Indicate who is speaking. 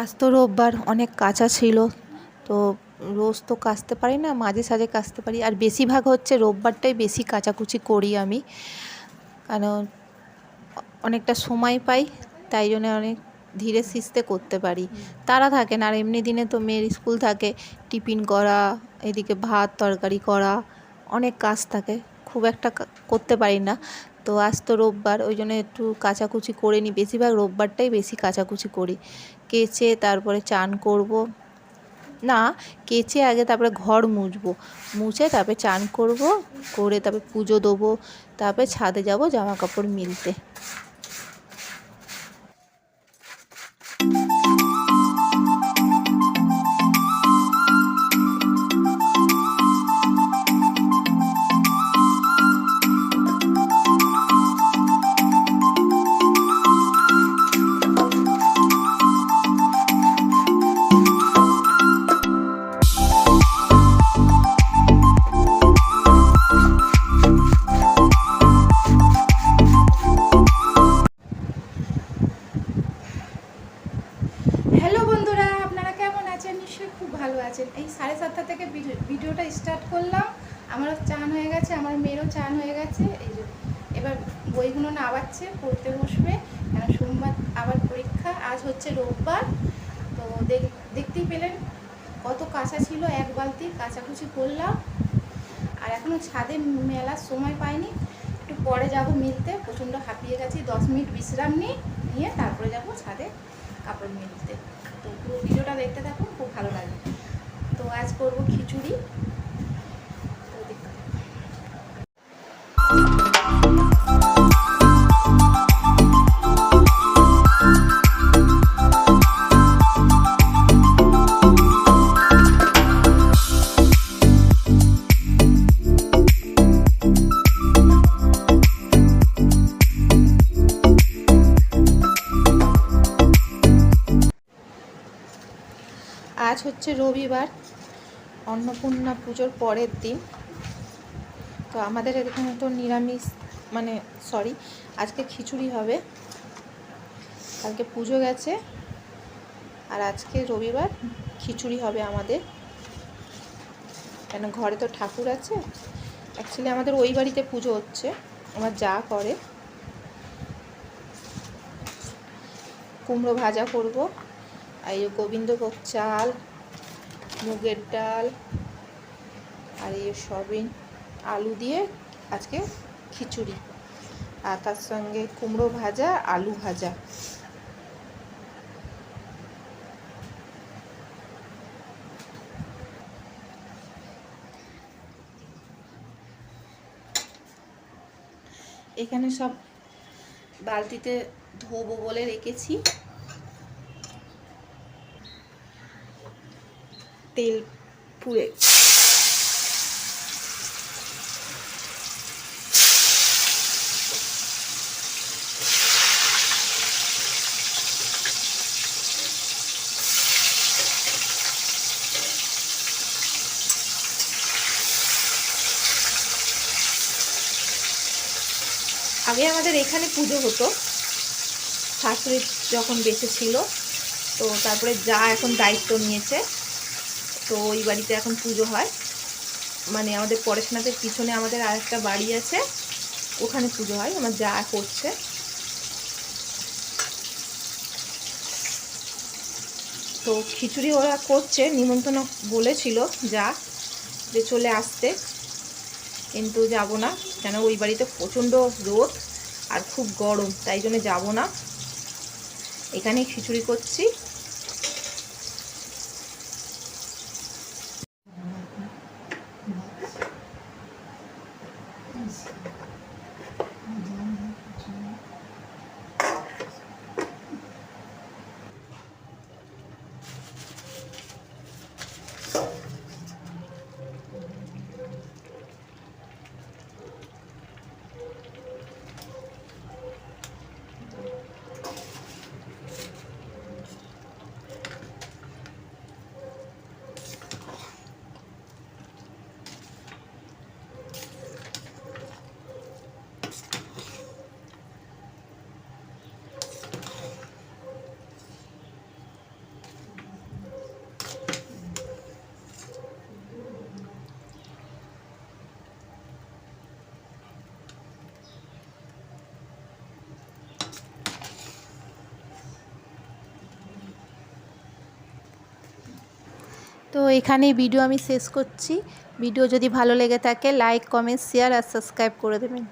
Speaker 1: আজ তো রোববার, অনেক কাচা ছিল। তো রোজ তো কাচতে পারি না, মাঝে সাঝে কাচতে পারি। আর বেশিরভাগ হচ্ছে রোববারটাই বেশি কাচাকুচি করি আমি, কারণ অনেকটা সময় পাই, তাই জন্য অনেক ধীরে সুস্থে করতে পারি। তাড়া থাকে না। আর এমনি দিনে তো মেয়ের স্কুল থাকে, টিফিন করা, এদিকে ভাত তরকারি করা, অনেক কাজ থাকে, খুব একটা করতে পারি না। তো আজ তো রোববার, ওই জন্য একটু কাচাকুচি করে নিই। বেশিরভাগ রোববারটাই বেশি কাচাকুচি করি। কেচে তারপরে চান করব, না কেচে আগে তারপরে ঘর মুছবো, মুছে তারপরে চান করব, করে তারপরে পুজো দেবো, তারপরে ছাদে যাব জামা কাপড় মিলতে।
Speaker 2: হ্যালো বন্ধুরা, আপনারা কেমন আছেন? নিশ্চয়ই খুব ভালো আছেন। এই 7:30 থেকে ভিডিওটা স্টার্ট করলাম। আমারও চান হয়ে গেছে, আমার মেয়েরও চান হয়ে গেছে। এই যে এবার বইগুলো নামাচ্ছে, পড়তে বসবে, কারণ সোমবার আবার পরীক্ষা। আজ হচ্ছে রোববার। তো দেখতেই পেলেন কত কাঁচা ছিল, এক বালতি কাচাকুচি করলাম। আর এখনও ছাদে মেলার সময় পাইনি, একটু পরে যাব মিলতে। প্রচণ্ড হাঁপিয়ে গেছি, 10 মিনিট বিশ্রাম নিয়ে তারপরে যাব ছাদে কাপড় মিলতে। তো পুরো ভিডিওটা দেখতে থাকুন, খুব ভালো লাগবে। তো আজ করবো খিচুড়ি। তো দেখতে থাকুন।
Speaker 1: আজ হচ্ছে রবিবার, অন্নপূর্ণা পুজোর পরের দিন। তো আমাদের এখানে তো নিরামিষ, মানে সরি, আজকে খিচুড়ি হবে। কালকে পুজো গেছে, আর আজকে রবিবার খিচুড়ি হবে আমাদের। কেন, ঘরে তো ঠাকুর আছে। অ্যাকচুয়ালি আমাদের ওই বাড়িতে পুজো হচ্ছে, আমার যা করে। কুমড়ো ভাজা করব, আর এই গোবিন্দভোগ চাল, মুগের ডাল, আর এই সয়াবিন আলু দিয়ে আজকে খিচুড়ি। আর তার সঙ্গে কুমড়ো ভাজা, আলু ভাজা। এখানে সব বালতিতে ধোবো বলে রেখেছি। তেল পুড়ে আগে আমাদের এখানে পুজো হতো, শাশুড়ি যখন বেঁচে ছিল। তো তারপরে যা এখন দায়িত্ব নিয়েছে, তো ওই বাড়িতে এখন পুজো হয়। মানে আমাদের পড়াশোনাতে পিছনে আমাদের আরেকটা বাড়ি আছে, ওখানে পুজো হয়, আমার যা করছে। তো খিচুড়ি ওরা করছে, নিমন্ত্রণ বলেছিল যা, যে চলে আসতে, কিন্তু যাব না। কেন, ওই বাড়িতে প্রচণ্ড রোদ আর খুব গরম, তাই জন্য যাব না। এখানেই খিচুড়ি করছি। তো এখানেই ভিডিও আমি শেষ করছি। ভিডিও যদি ভালো লেগে থাকে লাইক, কমেন্ট, শেয়ার আর সাবস্ক্রাইব করে দেবেন।